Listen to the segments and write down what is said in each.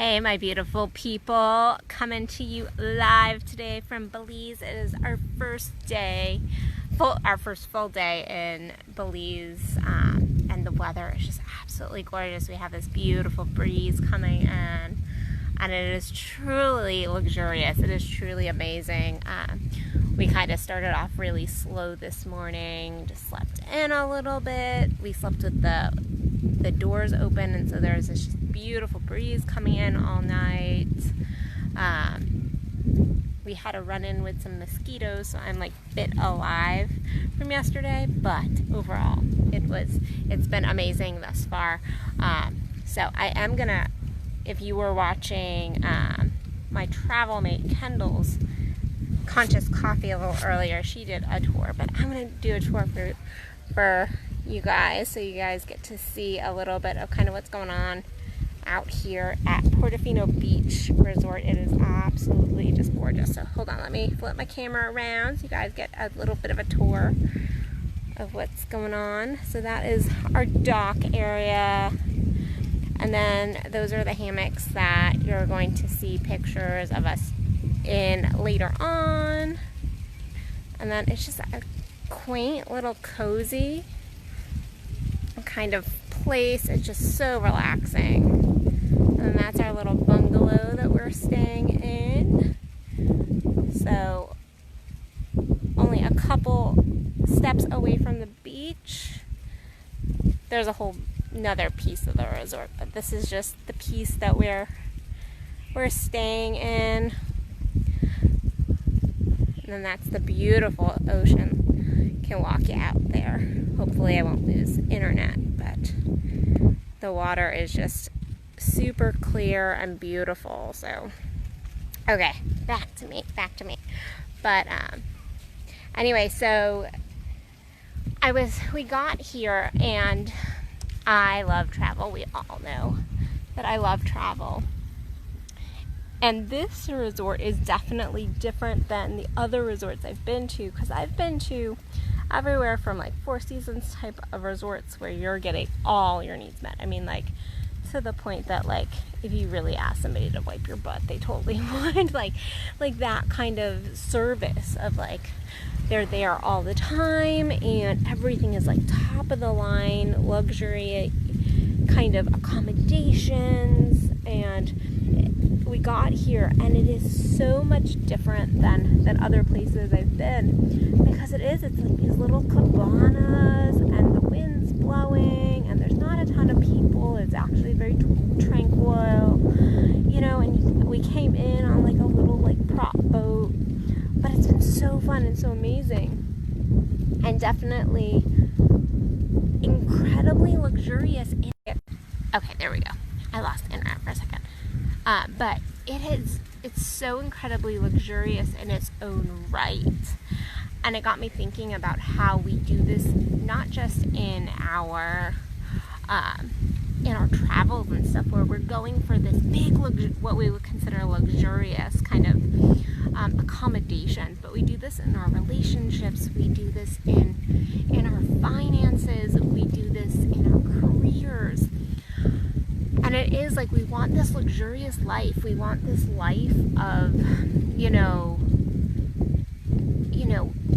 Hey, my beautiful people, coming to you live today from Belize. It is our first day, our first full day in Belize, and the weather is just absolutely gorgeous. We have this beautiful breeze coming in, and it is truly luxurious. It is truly amazing. We kind of started off really slow this morning, just slept in a little bit. We slept with the doors open, and so there's this just beautiful breeze coming in all night. We had a run-in with some mosquitoes, so I'm like bit alive from yesterday, but overall it's been amazing thus far. So I am gonna, if you were watching my travel mate Kendall's Conscious Coffee a little earlier, she did a tour, but I'm gonna do a tour for you guys, so you guys get to see a little bit of kind of what's going on out here at Portofino Beach Resort. It is absolutely just gorgeous. So hold on, let me flip my camera around so you guys get a little bit of a tour of what's going on. So that is our dock area, and then those are the hammocks that you're going to see pictures of us in later on. And then it's just a quaint little cozy kind of place. It's just so relaxing. And that's our little bungalow that we're staying in. So only a couple steps away from the beach, there's a whole another piece of the resort, but this is just the piece that we're staying in. And then that's the beautiful ocean. Can walk you out there. Hopefully I won't lose internet, but the water is just super clear and beautiful. So okay, back to me. But anyway, so we got here, and I love travel. We all know that I love travel. And this resort is definitely different than the other resorts I've been to, because I've been to everywhere from like Four Seasons type of resorts where you're getting all your needs met. I mean, like, to the point that, like, if you really ask somebody to wipe your butt, they totally would. like that kind of service of, like, they're there all the time, and everything is like top of the line luxury kind of accommodations. And we got here, and it is so much different than other places I've been, because it's like these little cabanas, and the wind's blowing, and there's not a ton of people. It's actually very tranquil, and we came in on like a little like prop boat, but it's been so fun and so amazing, and definitely incredibly luxurious. Okay, there we go. I lost internet for a second. But it's so incredibly luxurious in its own right. And it got me thinking about how we do this, not just in our travels and stuff, where we're going for this big, what we would consider luxurious kind of accommodations, but we do this in our relationships, we do this in our finances, we do this in our careers. And it is like, we want this luxurious life. We want this life of,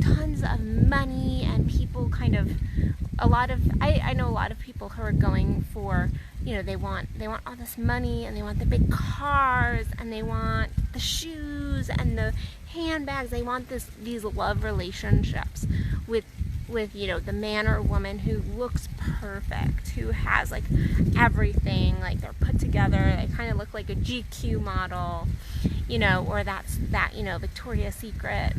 tons of money, and people kind of, I know a lot of people who are going for, they want all this money, and they want the big cars, and they want the shoes and the handbags. They want these love relationships with the man or woman who looks perfect, who has like everything, like they're put together. They kind of look like a GQ model, or that Victoria's Secret,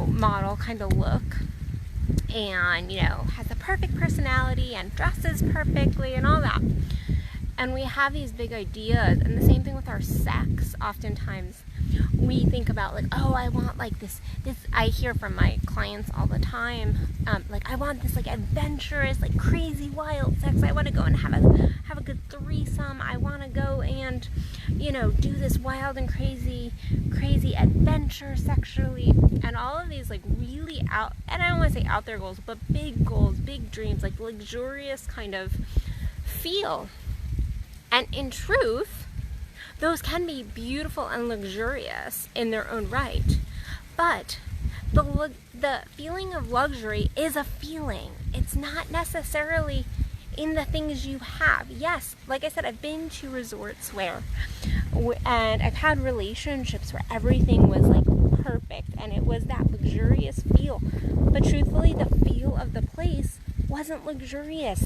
model kind of look, and has a perfect personality and dresses perfectly and all that. And we have these big ideas, and the same thing with our sex. Oftentimes we think about like, oh, I want like this I hear from my clients all the time, like, I want this like adventurous, like crazy wild sex. I want to go and have a good threesome. I want to go and do this wild and crazy adventure sexually, and all of these like really and I don't want to say out there goals, but big goals, big dreams, like luxurious kind of feel. And in truth, those can be beautiful and luxurious in their own right. But the feeling of luxury is a feeling. It's not necessarily in the things you have. Yes, like I said, I've been to resorts and I've had relationships where everything was like perfect and it was that luxurious feel. But truthfully, the feel of the place wasn't luxurious.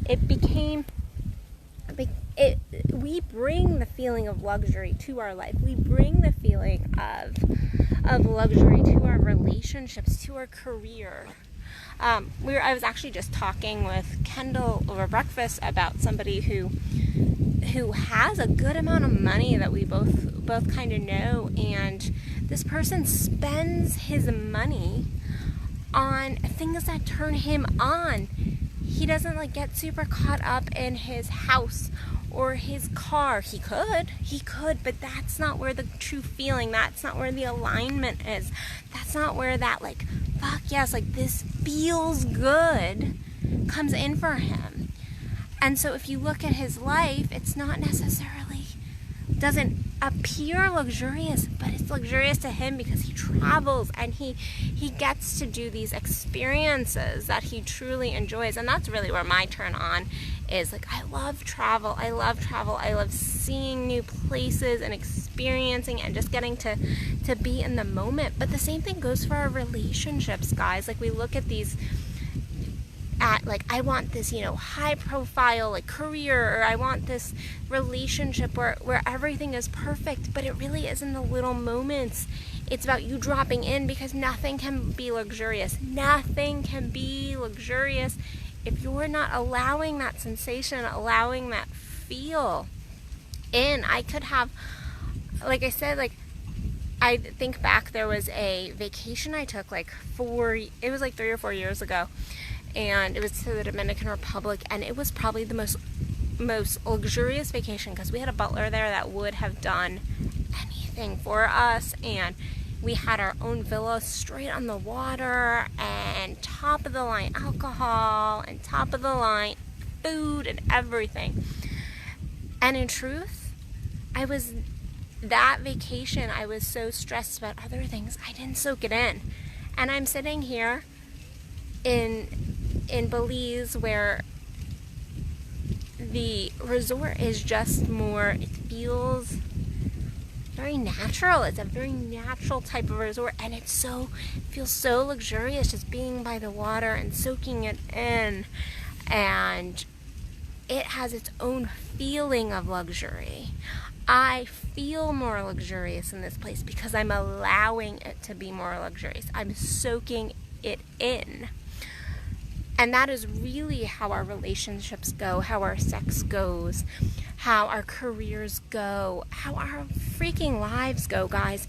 We bring the feeling of luxury to our life. We bring the feeling of luxury to our relationships, to our career. I was actually just talking with Kendall over breakfast about somebody who has a good amount of money that we both kind of know, and this person spends his money on things that turn him on. He doesn't like get super caught up in his house or his car. He could, but that's not where the true feeling, that's not where the alignment is. That's not where that like, fuck yes, like this feels good comes in for him. And so if you look at his life, it's not necessarily, doesn't appear luxurious, but it's luxurious to him because he travels and he gets to do these experiences that he truly enjoys. And that's really where my turn on is. Like, I love travel. I love seeing new places and experiencing and just getting to be in the moment. But the same thing goes for our relationships, guys. Like, we look at these like, I want this, high profile, like, career, or I want this relationship where everything is perfect, but it really is in the little moments. It's about you dropping in, because nothing can be luxurious. Nothing can be luxurious if you're not allowing that sensation, allowing that feel in. I could have, like I said, like, I think back, there was a vacation I took it was like 3 or 4 years ago. And it was to the Dominican Republic, and it was probably the most luxurious vacation, because we had a butler there that would have done anything for us, and we had our own villa straight on the water, and top of the line alcohol, and top of the line food and everything. And in truth, that vacation, I was so stressed about other things, I didn't soak it in. And I'm sitting here in Belize, where the resort is just more, it feels very natural. It's a very natural type of resort, and it feels so luxurious just being by the water and soaking it in, and it has its own feeling of luxury. I feel more luxurious in this place because I'm allowing it to be more luxurious. I'm soaking it in. And that is really how our relationships go, how our sex goes, how our careers go, how our freaking lives go, guys.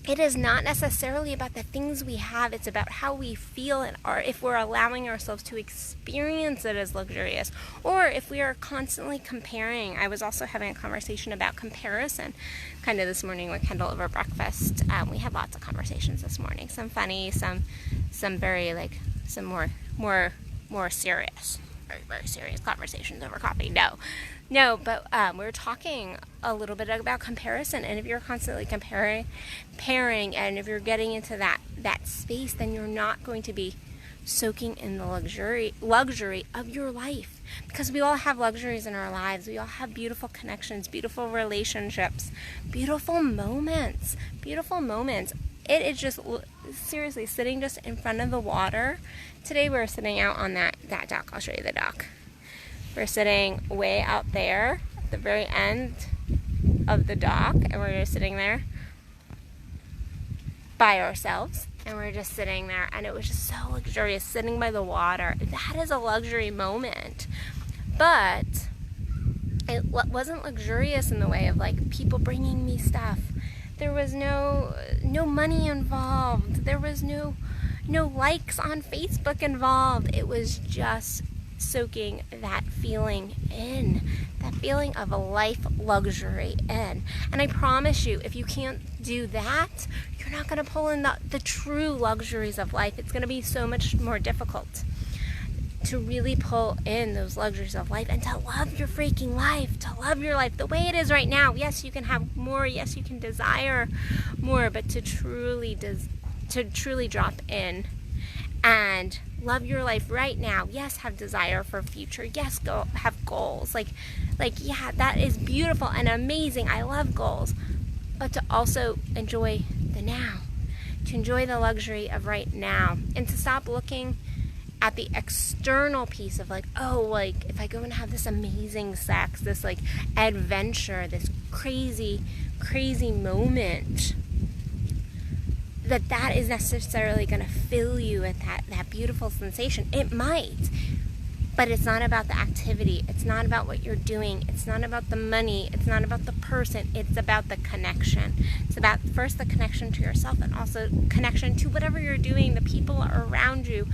It is not necessarily about the things we have. It's about how we feel, or if we're allowing ourselves to experience it as luxurious, or if we are constantly comparing. I was also having a conversation about comparison kind of this morning with Kendall over breakfast. We had lots of conversations this morning. Some funny, some very some more serious, very serious conversations over coffee. No, but we're talking a little bit about comparison, and if you're constantly comparing, and if you're getting into that space, then you're not going to be soaking in the luxury of your life, because we all have luxuries in our lives. We all have beautiful connections, beautiful relationships, beautiful moments. It is just, seriously, sitting just in front of the water. Today we're sitting out on that dock. I'll show you the dock. We're sitting way out there at the very end of the dock, and we're just sitting there by ourselves, and we're just sitting there, and it was just so luxurious, sitting by the water. That is a luxury moment. But it wasn't luxurious in the way of like people bringing me stuff. There was no money involved. There was no likes on Facebook involved. It was just soaking that feeling in, that feeling of a life luxury in. And I promise you, if you can't do that, you're not going to pull in the true luxuries of life. It's going to be so much more difficult. to really pull in those luxuries of life and to love your freaking life, to love your life the way it is right now. Yes, you can have more. Yes, you can desire more, but to truly drop in and love your life right now. Yes, have desire for future. Yes, go have goals. Like yeah, that is beautiful and amazing. I love goals, but to also enjoy the now, to enjoy the luxury of right now, and to stop looking at the external piece of like, oh, like if I go and have this amazing sex, this like adventure, this crazy moment, that is necessarily going to fill you with that beautiful sensation. It might, but it's not about the activity. It's not about what you're doing. It's not about the money. It's not about the person. It's about the connection. It's about first the connection to yourself, and also connection to whatever you're doing, the people around you,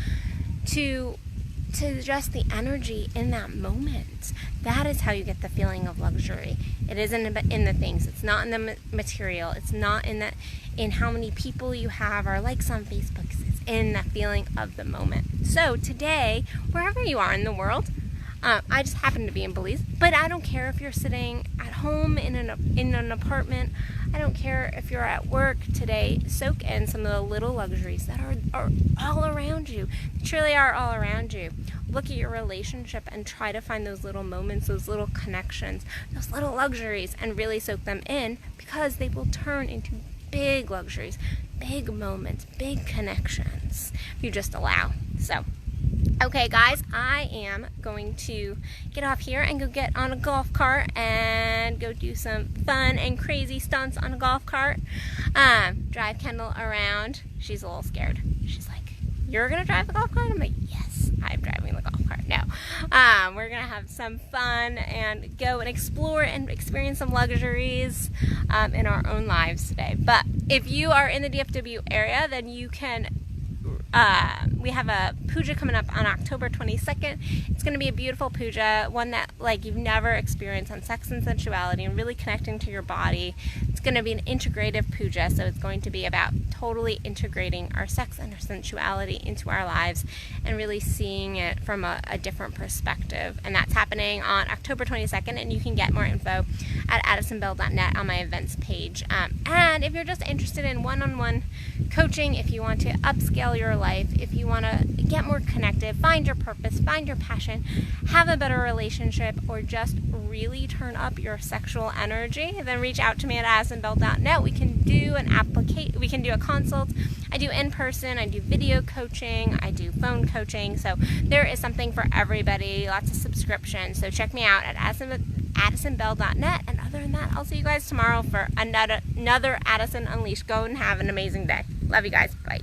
to just the energy in that moment. That is how you get the feeling of luxury. It isn't in the things. It's not in the material. It's not in how many people you have or likes on Facebook. It's in the feeling of the moment. So today, wherever you are in the world, I just happen to be in Belize, but I don't care if you're sitting at home in an apartment. I don't care if you're at work today. Soak in some of the little luxuries that are all around you. They truly are all around you. Look at your relationship and try to find those little moments, those little connections, those little luxuries, and really soak them in, because they will turn into big luxuries, big moments, big connections if you just allow. So, okay guys, I am going to get off here and go get on a golf cart and go do some fun and crazy stunts on a golf cart. Drive Kendall around. She's a little scared. She's like, "You're gonna drive the golf cart?" I'm like, "Yes, I'm driving the golf cart." No. We're gonna have some fun and go and explore and experience some luxuries in our own lives today. But if you are in the DFW area, then you can we have a puja coming up on October 22nd. It's going to be a beautiful puja, one that like you've never experienced on sex and sensuality and really connecting to your body. It's going to be an integrative puja, so it's going to be about totally integrating our sex and our sensuality into our lives and really seeing it from a different perspective. And that's happening on October 22nd, and you can get more info at addisonbell.net on my events page. And if you're just interested in one-on-one coaching, if you want to upscale your life, if you want to get more connected, find your purpose, find your passion, have a better relationship, or just really turn up your sexual energy, then reach out to me at addisonbell.net. We can do we can do a consult. I do in-person, I do video coaching, I do phone coaching, so there is something for everybody, lots of subscriptions. So check me out at addisonbell.net. And other than that, I'll see you guys tomorrow for another Addison Unleashed. Go and have an amazing day. Love you guys. Bye.